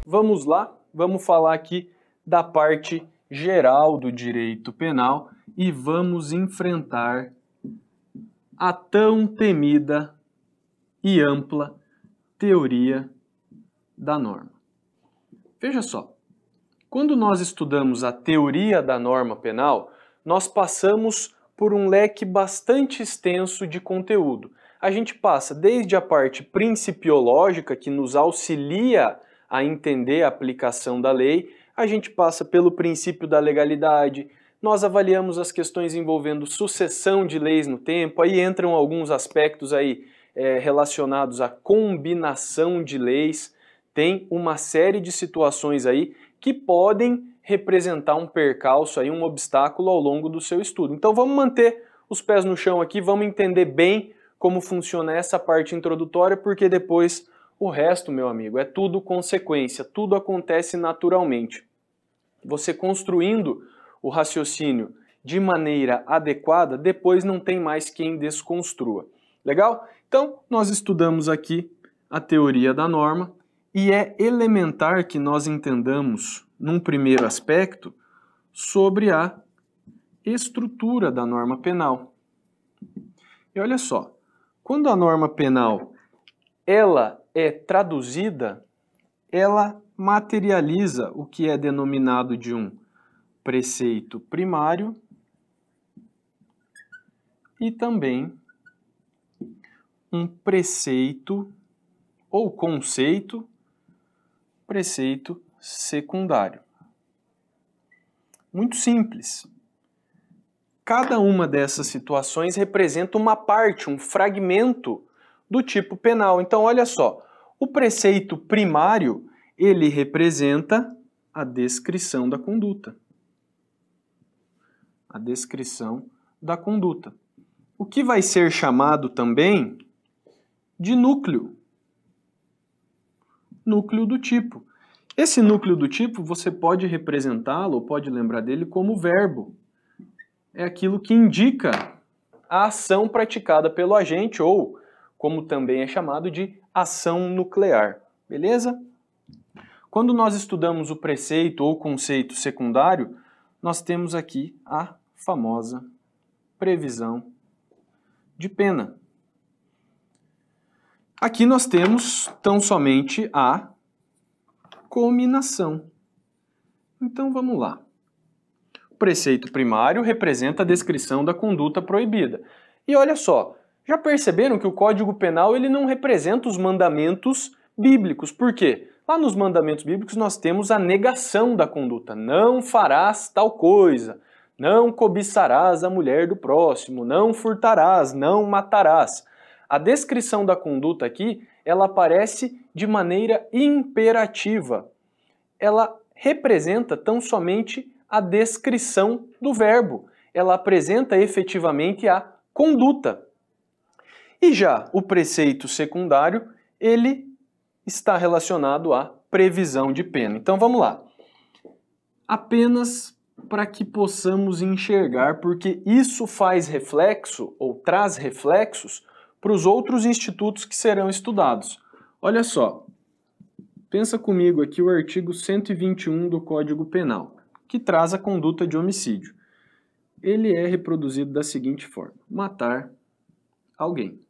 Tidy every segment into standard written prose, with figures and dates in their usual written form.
vamos lá, vamos falar aqui da parte geral do direito penal e vamos enfrentar a tão temida e ampla teoria da norma. Veja só, quando nós estudamos a teoria da norma penal, nós passamos por um leque bastante extenso de conteúdo. A gente passa desde a parte principiológica, que nos auxilia a entender a aplicação da lei, a gente passa pelo princípio da legalidade, nós avaliamos as questões envolvendo sucessão de leis no tempo, aí entram alguns aspectos aí relacionados à combinação de leis, tem uma série de situações aí que podem representar um percalço, aí, um obstáculo ao longo do seu estudo. Então vamos manter os pés no chão aqui, vamos entender bem como funciona essa parte introdutória, porque depois o resto, meu amigo, é tudo consequência, tudo acontece naturalmente. Você construindo o raciocínio de maneira adequada, depois não tem mais quem desconstrua. Legal? Então, nós estudamos aqui a teoria da norma e é elementar que nós entendamos, num primeiro aspecto, sobre a estrutura da norma penal. E olha só, quando a norma penal ela é traduzida, ela materializa o que é denominado de um preceito primário e também um preceito ou preceito secundário. Muito simples. Cada uma dessas situações representa uma parte, um fragmento do tipo penal. Então, olha só, o preceito primário, ele representa a descrição da conduta. A descrição da conduta. O que vai ser chamado também de núcleo. Núcleo do tipo. Esse núcleo do tipo, você pode representá-lo, ou pode lembrar dele como verbo. É aquilo que indica a ação praticada pelo agente, ou, como também é chamado, de ação nuclear. Beleza? Quando nós estudamos o preceito ou conceito secundário, nós temos aqui a famosa previsão de pena. Aqui nós temos tão somente a cominação. Então vamos lá. O preceito primário representa a descrição da conduta proibida. E olha só, já perceberam que o Código Penal ele não representa os mandamentos bíblicos. Por quê? Lá nos mandamentos bíblicos nós temos a negação da conduta. Não farás tal coisa, não cobiçarás a mulher do próximo, não furtarás, não matarás. A descrição da conduta aqui, ela aparece de maneira imperativa. Ela representa tão somente a descrição do verbo. Ela apresenta efetivamente a conduta. E já o preceito secundário, ele está relacionado à previsão de pena. Então vamos lá. Apenas para que possamos enxergar, porque isso faz reflexo, ou traz reflexos, para os outros institutos que serão estudados. Olha só, pensa comigo aqui o artigo 121 do Código Penal, que traz a conduta de homicídio. Ele é reproduzido da seguinte forma: matar alguém.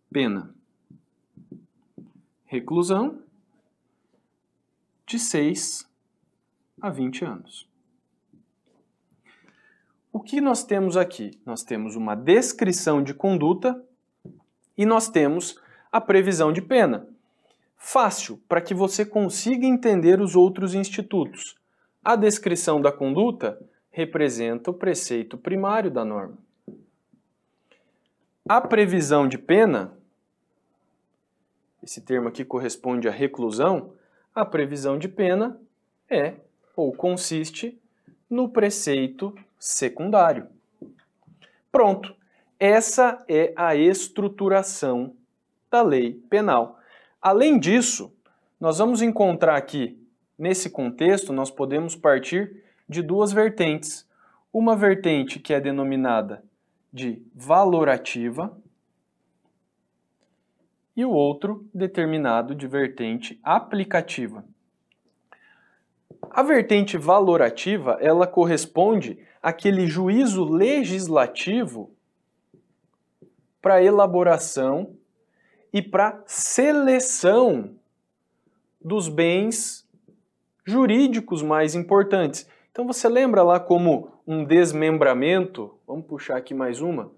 Pena: reclusão de 6 a 20 anos. O que nós temos aqui? Nós temos uma descrição de conduta e nós temos a previsão de pena. Fácil, para que você consiga entender os outros institutos. A descrição da conduta representa o preceito primário da norma. A previsão de pena, esse termo aqui corresponde à reclusão, a previsão de pena é ou consiste no preceito secundário. Pronto, essa é a estruturação da lei penal. Além disso, nós vamos encontrar aqui, nesse contexto, nós podemos partir de duas vertentes. Uma vertente que é denominada de valorativa e o outro determinado de vertente aplicativa. A vertente valorativa, ela corresponde àquele juízo legislativo para elaboração e para seleção dos bens jurídicos mais importantes. Então você lembra lá como um desmembramento, vamos puxar aqui mais uma,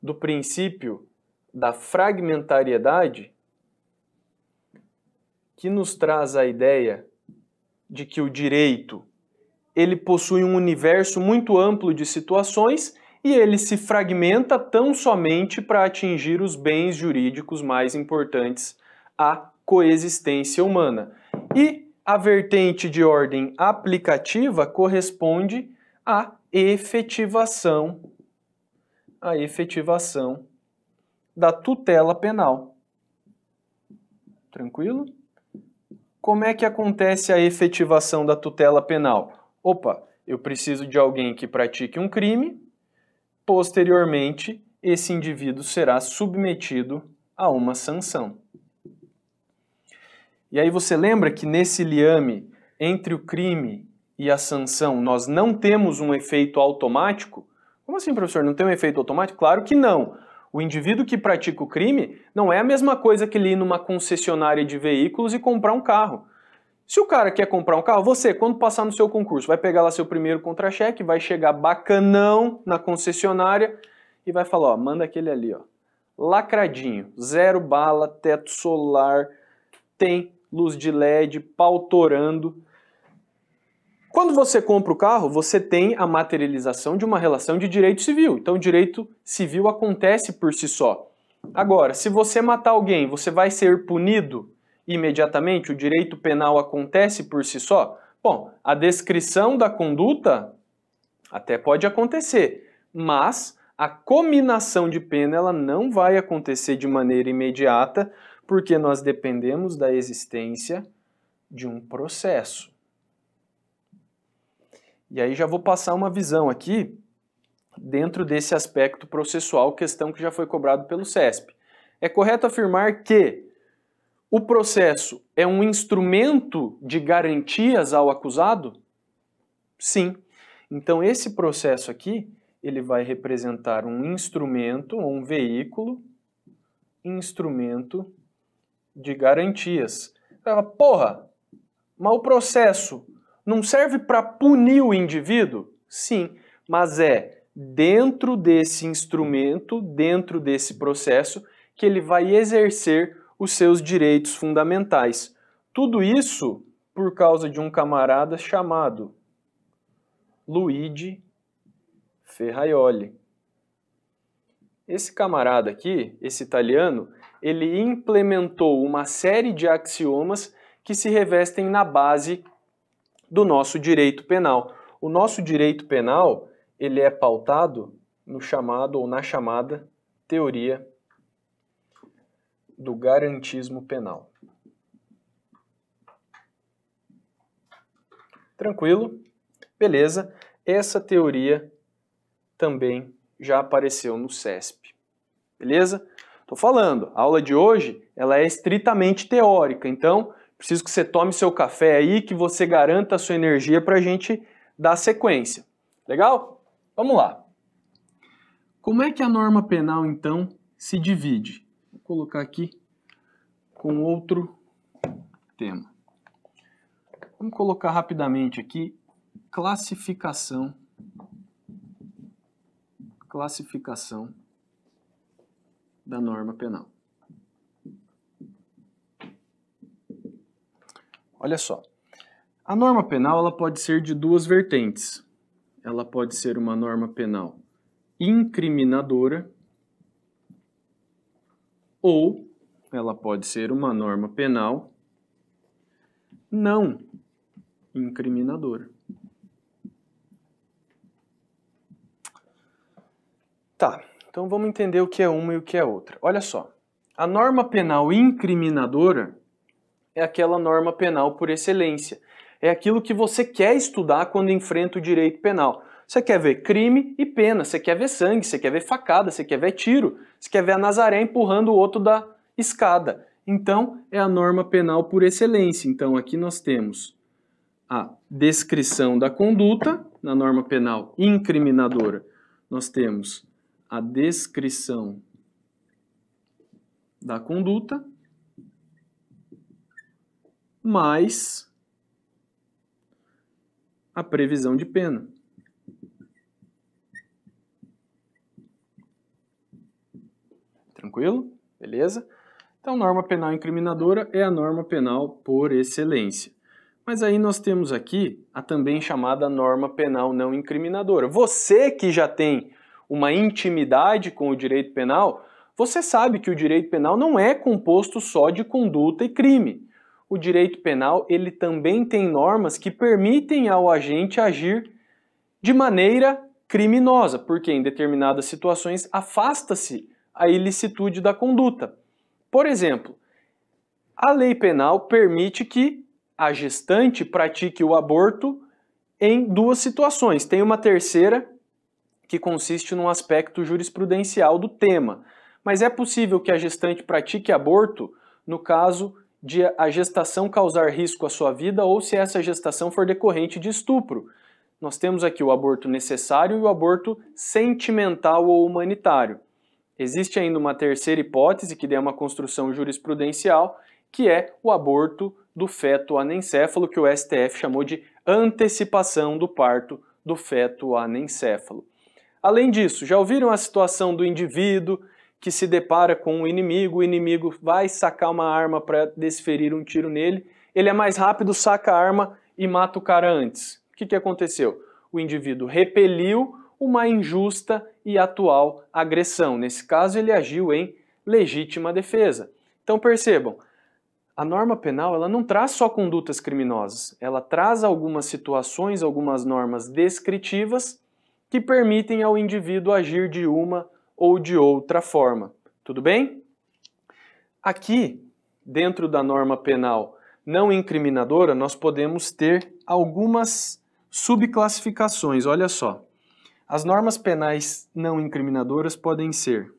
do princípio da fragmentariedade, que nos traz a ideia de que o direito ele possui um universo muito amplo de situações e ele se fragmenta tão somente para atingir os bens jurídicos mais importantes à coexistência humana. E a vertente de ordem aplicativa corresponde à efetivação da tutela penal. Tranquilo? Como é que acontece a efetivação da tutela penal? Opa, eu preciso de alguém que pratique um crime, posteriormente esse indivíduo será submetido a uma sanção. E aí você lembra que nesse liame entre o crime e a sanção nós não temos um efeito automático? Como assim, professor? Não tem um efeito automático? Claro que não. O indivíduo que pratica o crime não é a mesma coisa que ele ir numa concessionária de veículos e comprar um carro. Se o cara quer comprar um carro, você, quando passar no seu concurso, vai pegar lá seu primeiro contra-cheque, vai chegar bacanão na concessionária e vai falar, ó, manda aquele ali, ó, lacradinho, 0 bala, teto solar, tem luz de LED, pau torando. Quando você compra o carro, você tem a materialização de uma relação de direito civil. Então, o direito civil acontece por si só. Agora, se você matar alguém, você vai ser punido imediatamente? O direito penal acontece por si só? Bom, a descrição da conduta até pode acontecer, mas a cominação de pena ela não vai acontecer de maneira imediata, porque nós dependemos da existência de um processo. E aí já vou passar uma visão aqui dentro desse aspecto processual, questão que já foi cobrado pelo CESP. É correto afirmar que o processo é um instrumento de garantias ao acusado? Sim. Então esse processo aqui, ele vai representar um instrumento, um veículo, instrumento de garantias. Porra, mas o processo não serve para punir o indivíduo? Sim, mas é dentro desse instrumento, dentro desse processo, que ele vai exercer os seus direitos fundamentais. Tudo isso por causa de um camarada chamado Luigi Ferraioli. Esse camarada aqui, esse italiano, ele implementou uma série de axiomas que se revestem na base do nosso direito penal. O nosso direito penal, ele é pautado no chamado ou na chamada teoria do garantismo penal. Tranquilo? Beleza. Essa teoria também já apareceu no CESP. Beleza? Tô falando, a aula de hoje ela é estritamente teórica, então preciso que você tome seu café aí, que você garanta a sua energia para a gente dar sequência. Legal? Vamos lá. Como é que a norma penal, então, se divide? Vou colocar aqui com outro tema. Vamos colocar rapidamente aqui classificação da norma penal. Olha só, a norma penal ela pode ser de duas vertentes. Ela pode ser uma norma penal incriminadora ou ela pode ser uma norma penal não incriminadora. Tá, então vamos entender o que é uma e o que é outra. Olha só, a norma penal incriminadora é aquela norma penal por excelência. É aquilo que você quer estudar quando enfrenta o direito penal. Você quer ver crime e pena, você quer ver sangue, você quer ver facada, você quer ver tiro, você quer ver a Nazaré empurrando o outro da escada. Então, é a norma penal por excelência. Então, aqui nós temos a descrição da conduta, na norma penal incriminadora, nós temos a descrição da conduta, mais a previsão de pena. Tranquilo? Beleza? Então, norma penal incriminadora é a norma penal por excelência. Mas aí nós temos aqui a também chamada norma penal não incriminadora. Você que já tem uma intimidade com o direito penal, você sabe que o direito penal não é composto só de conduta e crime. O direito penal, ele também tem normas que permitem ao agente agir de maneira criminosa, porque em determinadas situações afasta-se a ilicitude da conduta. Por exemplo, a lei penal permite que a gestante pratique o aborto em duas situações. Tem uma terceira que consiste num aspecto jurisprudencial do tema. Mas é possível que a gestante pratique aborto no caso de a gestação causar risco à sua vida ou se essa gestação for decorrente de estupro. Nós temos aqui o aborto necessário e o aborto sentimental ou humanitário. Existe ainda uma terceira hipótese, que é uma construção jurisprudencial, que é o aborto do feto anencéfalo, que o STF chamou de antecipação do parto do feto anencéfalo. Além disso, já ouviram a situação do indivíduo que se depara com o inimigo vai sacar uma arma para desferir um tiro nele, ele é mais rápido, saca a arma e mata o cara antes. O que aconteceu? O indivíduo repeliu uma injusta e atual agressão. Nesse caso, ele agiu em legítima defesa. Então percebam, a norma penal ela não traz só condutas criminosas, ela traz algumas situações, algumas normas descritivas que permitem ao indivíduo agir de uma ou de outra forma. Tudo bem? Aqui, dentro da norma penal não incriminadora, nós podemos ter algumas subclassificações. Olha só. As normas penais não incriminadoras podem ser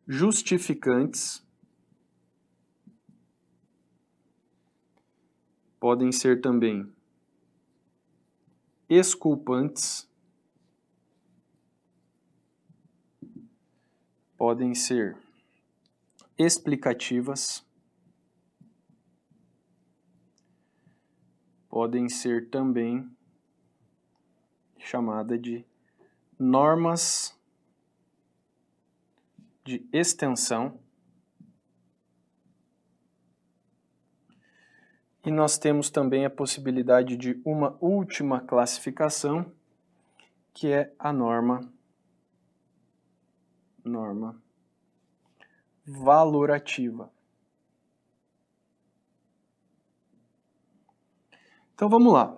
justificantes, podem ser também exculpantes, podem ser explicativas, podem ser também chamada de normas de extensão. E nós temos também a possibilidade de uma última classificação, que é a norma valorativa. Então vamos lá.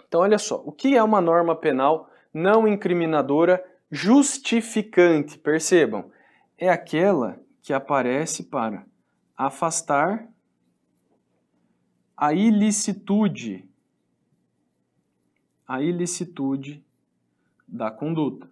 Então olha só, o que é uma norma penal não incriminadora justificante? Percebam, é aquela que aparece para afastar a ilicitude da conduta.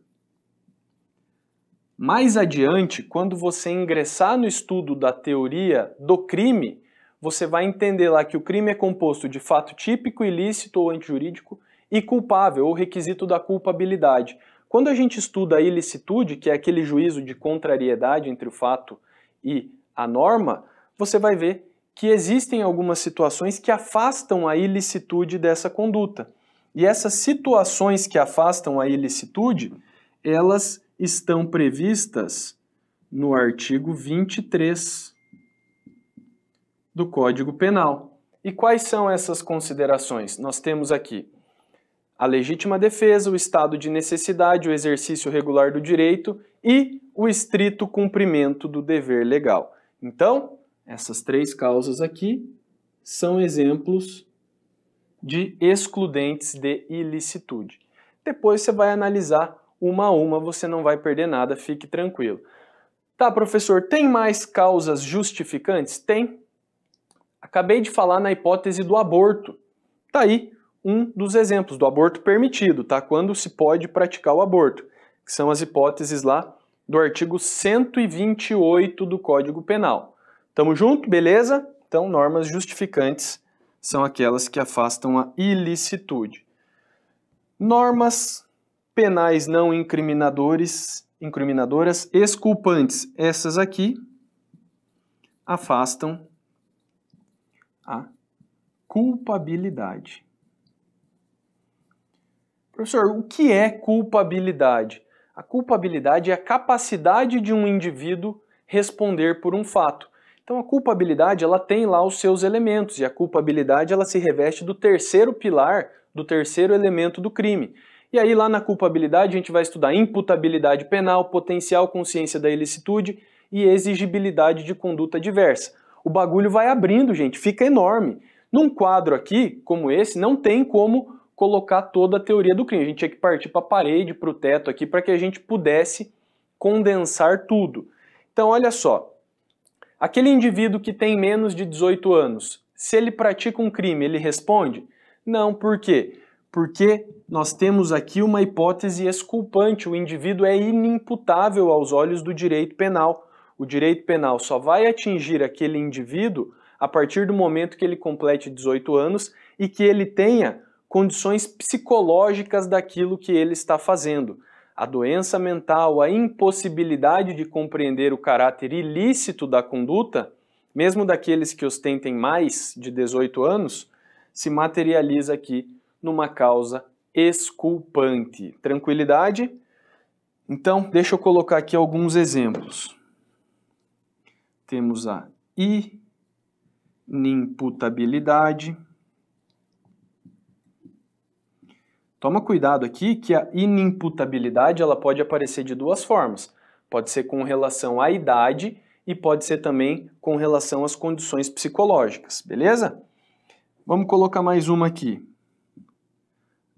Mais adiante, quando você ingressar no estudo da teoria do crime, você vai entender lá que o crime é composto de fato típico, ilícito ou antijurídico e culpável, ou requisito da culpabilidade. Quando a gente estuda a ilicitude, que é aquele juízo de contrariedade entre o fato e a norma, você vai ver que existem algumas situações que afastam a ilicitude dessa conduta. E essas situações que afastam a ilicitude, elas estão previstas no artigo 23 do Código Penal. E quais são essas considerações? Nós temos aqui a legítima defesa, o estado de necessidade, o exercício regular do direito e o estrito cumprimento do dever legal. Então, essas três causas aqui são exemplos de excludentes de ilicitude. Depois você vai analisar uma a uma, você não vai perder nada, fique tranquilo. Tá, professor, tem mais causas justificantes? Tem. Acabei de falar na hipótese do aborto. Tá aí um dos exemplos do aborto permitido, tá? Quando se pode praticar o aborto, que são as hipóteses lá do artigo 128 do Código Penal. Tamo junto? Beleza? Então, normas justificantes são aquelas que afastam a ilicitude. Normas penais não incriminadoras, exculpantes, essas aqui afastam a culpabilidade. Professor, o que é culpabilidade? A culpabilidade é a capacidade de um indivíduo responder por um fato. Então a culpabilidade ela tem lá os seus elementos e a culpabilidade ela se reveste do terceiro pilar, do terceiro elemento do crime. E aí lá na culpabilidade a gente vai estudar imputabilidade penal, potencial consciência da ilicitude e exigibilidade de conduta diversa. O bagulho vai abrindo, gente, fica enorme. Num quadro aqui, como esse, não tem como colocar toda a teoria do crime. A gente tinha que partir para a parede, para o teto aqui, para que a gente pudesse condensar tudo. Então, olha só. Aquele indivíduo que tem menos de 18 anos, se ele pratica um crime, ele responde? Não, por quê? Porque nós temos aqui uma hipótese exculpante. O indivíduo é inimputável aos olhos do direito penal. O direito penal só vai atingir aquele indivíduo a partir do momento que ele complete 18 anos e que ele tenha condições psicológicas daquilo que ele está fazendo. A doença mental, a impossibilidade de compreender o caráter ilícito da conduta, mesmo daqueles que ostentem mais de 18 anos, se materializa aqui numa causa exculpante. Tranquilidade? Então, deixa eu colocar aqui alguns exemplos. Temos a inimputabilidade. Toma cuidado aqui que a inimputabilidade ela pode aparecer de duas formas. Pode ser com relação à idade e pode ser também com relação às condições psicológicas, beleza? Vamos colocar mais uma aqui.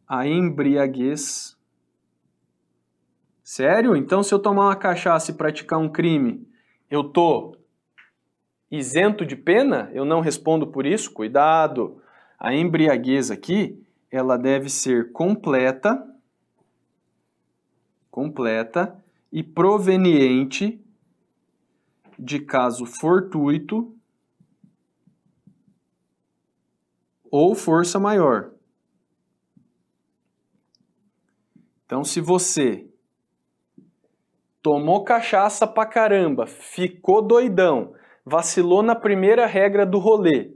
A embriaguez. Sério? Então se eu tomar uma cachaça e praticar um crime, eu tô isento de pena? Eu não respondo por isso? Cuidado! A embriaguez aqui ela deve ser completa e proveniente de caso fortuito ou força maior. Então, se você tomou cachaça pra caramba, ficou doidão, vacilou na primeira regra do rolê,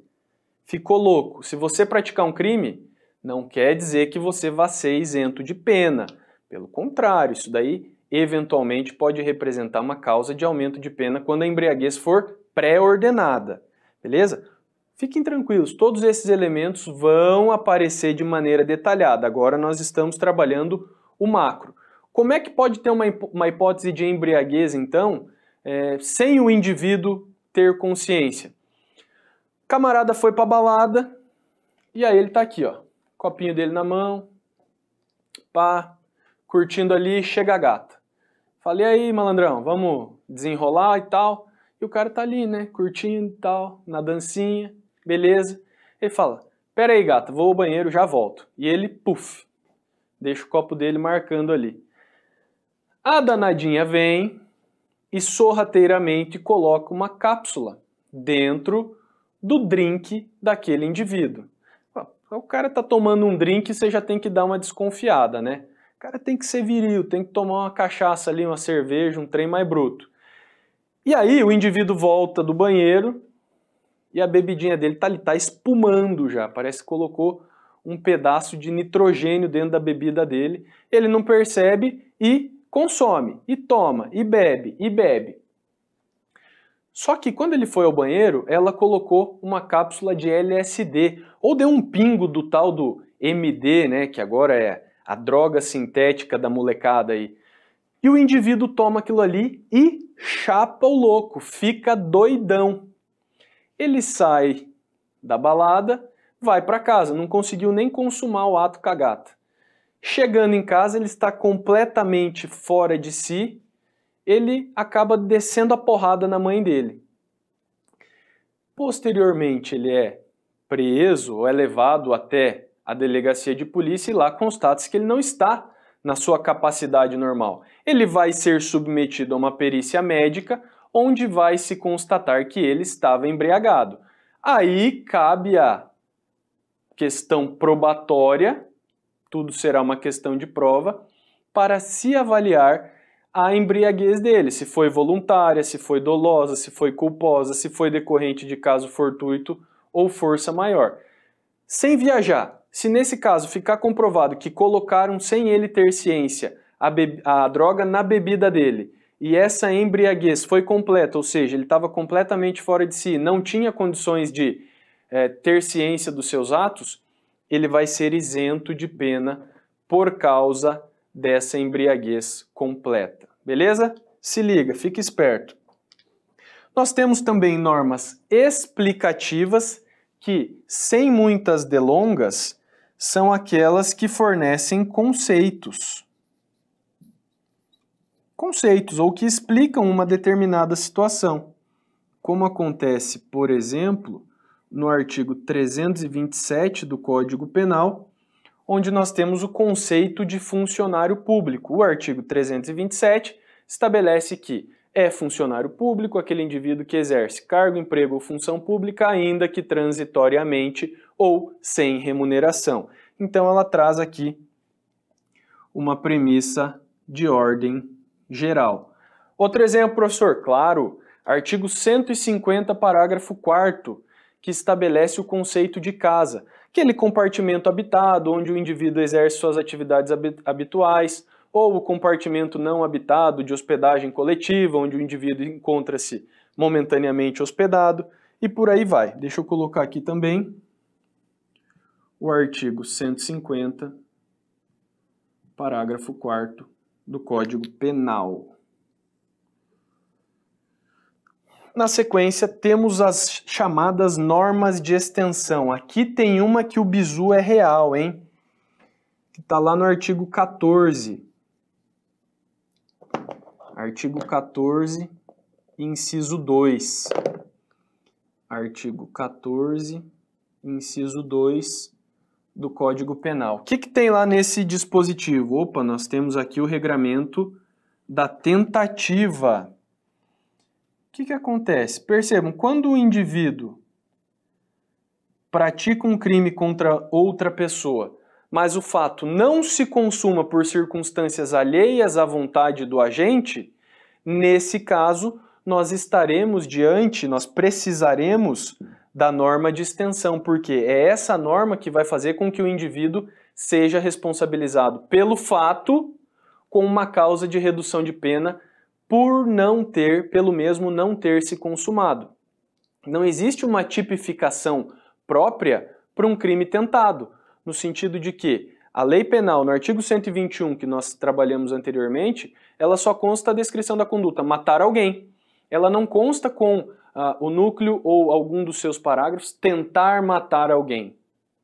ficou louco, se você praticar um crime, não quer dizer que você vá ser isento de pena. Pelo contrário, isso daí eventualmente pode representar uma causa de aumento de pena quando a embriaguez for pré-ordenada. Beleza? Fiquem tranquilos, todos esses elementos vão aparecer de maneira detalhada. Agora nós estamos trabalhando o macro. Como é que pode ter uma hipótese de embriaguez, então, sem o indivíduo ter consciência? O camarada foi pra balada e aí ele tá aqui, ó. Copinho dele na mão, pá, curtindo ali, chega a gata. Falei, aí, malandrão, vamos desenrolar e tal. E o cara tá ali, né, curtindo e tal, na dancinha, beleza. Ele fala, pera aí, gata, vou ao banheiro, já volto. E ele, puf, deixa o copo dele marcando ali. A danadinha vem e sorrateiramente coloca uma cápsula dentro do drink daquele indivíduo. O cara tá tomando um drink e você já tem que dar uma desconfiada, né? O cara tem que ser viril, tem que tomar uma cachaça ali, uma cerveja, um trem mais bruto. E aí o indivíduo volta do banheiro e a bebidinha dele tá ali, tá espumando já, parece que colocou um pedaço de nitrogênio dentro da bebida dele. Ele não percebe e consome, e toma, e bebe, e bebe. Só que quando ele foi ao banheiro, ela colocou uma cápsula de LSD, ou deu um pingo do tal do MD, né, que agora é a droga sintética da molecada aí. E o indivíduo toma aquilo ali e chapa o louco, fica doidão. Ele sai da balada, vai para casa, não conseguiu nem consumar o ato com a gata. Chegando em casa, ele está completamente fora de si, ele acaba descendo a porrada na mãe dele. Posteriormente, ele é preso ou é levado até a delegacia de polícia e lá constata-se que ele não está na sua capacidade normal? Ele vai ser submetido a uma perícia médica, onde vai se constatar que ele estava embriagado. Aí cabe a questão probatória, tudo será uma questão de prova, para se avaliar a embriaguez dele, se foi voluntária, se foi dolosa, se foi culposa, se foi decorrente de caso fortuito ou força maior. Sem viajar, se nesse caso ficar comprovado que colocaram sem ele ter ciência a droga na bebida dele e essa embriaguez foi completa, ou seja, ele estava completamente fora de si, não tinha condições de ter ciência dos seus atos, ele vai ser isento de pena por causa dessa embriaguez completa. Beleza? Se liga, fica esperto. Nós temos também normas explicativas que, sem muitas delongas, são aquelas que fornecem conceitos. Conceitos, ou que explicam uma determinada situação. Como acontece, por exemplo, no artigo 327 do Código Penal, onde nós temos o conceito de funcionário público. O artigo 327 estabelece que é funcionário público aquele indivíduo que exerce cargo, emprego ou função pública, ainda que transitoriamente ou sem remuneração. Então ela traz aqui uma premissa de ordem geral. Outro exemplo, professor, claro, artigo 150, parágrafo 4º, que estabelece o conceito de casa, aquele compartimento habitado onde o indivíduo exerce suas atividades habituais, ou o compartimento não habitado de hospedagem coletiva, onde o indivíduo encontra-se momentaneamente hospedado, e por aí vai. Deixa eu colocar aqui também o artigo 150, parágrafo 4º do Código Penal. Na sequência, temos as chamadas normas de extensão. Aqui tem uma que o bizu é real, hein? Que está lá no artigo 14. Artigo 14, inciso 2. Artigo 14, inciso 2 do Código Penal. O que tem lá nesse dispositivo? Opa, nós temos aqui o regramento da tentativa. O que acontece? Percebam, quando o indivíduo pratica um crime contra outra pessoa, mas o fato não se consuma por circunstâncias alheias à vontade do agente, nesse caso, nós precisaremos da norma de extensão, porque é essa norma que vai fazer com que o indivíduo seja responsabilizado pelo fato com uma causa de redução de pena pelo mesmo não ter se consumado. Não existe uma tipificação própria para um crime tentado, no sentido de que a lei penal, no artigo 121, que nós trabalhamos anteriormente, ela só consta a descrição da conduta, matar alguém. Ela não consta com o núcleo ou algum dos seus parágrafos, tentar matar alguém.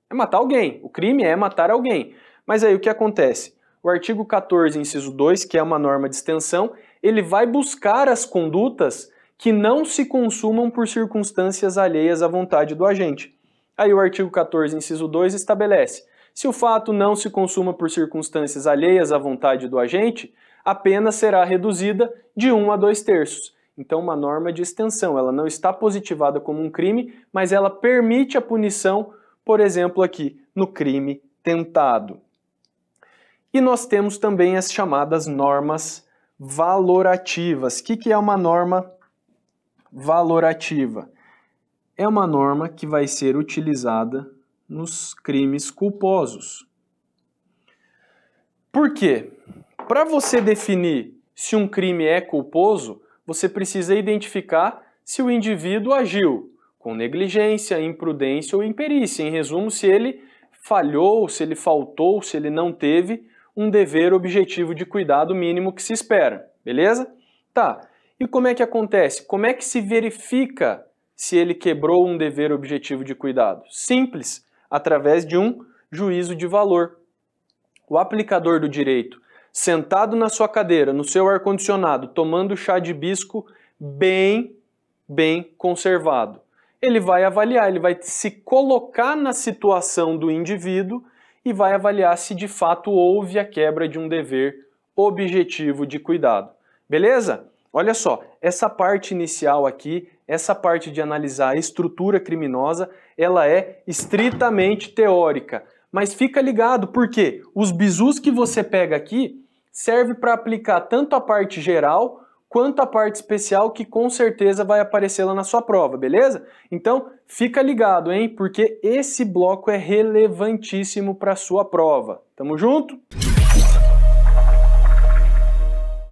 É matar alguém, o crime é matar alguém. Mas aí o que acontece? O artigo 14, inciso 2, que é uma norma de extensão, ele vai buscar as condutas que não se consumam por circunstâncias alheias à vontade do agente. Aí o artigo 14, inciso 2, estabelece: se o fato não se consuma por circunstâncias alheias à vontade do agente, a pena será reduzida de 1 a 2/3. Então, uma norma de extensão, ela não está positivada como um crime, mas ela permite a punição, por exemplo, aqui, no crime tentado. E nós temos também as chamadas normas valorativas. O que é uma norma valorativa? É uma norma que vai ser utilizada nos crimes culposos. Por quê? Para você definir se um crime é culposo, você precisa identificar se o indivíduo agiu com negligência, imprudência ou imperícia. Em resumo, se ele falhou, se ele faltou, se ele não teve um dever objetivo de cuidado mínimo que se espera, beleza? Tá, e como é que acontece? Como é que se verifica se ele quebrou um dever objetivo de cuidado? Simples, através de um juízo de valor. O aplicador do direito, sentado na sua cadeira, no seu ar-condicionado, tomando chá de hibisco bem conservado, ele vai avaliar, ele vai se colocar na situação do indivíduo e vai avaliar se de fato houve a quebra de um dever objetivo de cuidado. Beleza? Olha só, essa parte inicial aqui, essa parte de analisar a estrutura criminosa, ela é estritamente teórica. Mas fica ligado, porque os bizus que você pega aqui serve para aplicar tanto a parte geral quanto a parte especial, que com certeza vai aparecer lá na sua prova, beleza? Então, fica ligado, hein? Porque esse bloco é relevantíssimo para a sua prova. Tamo junto?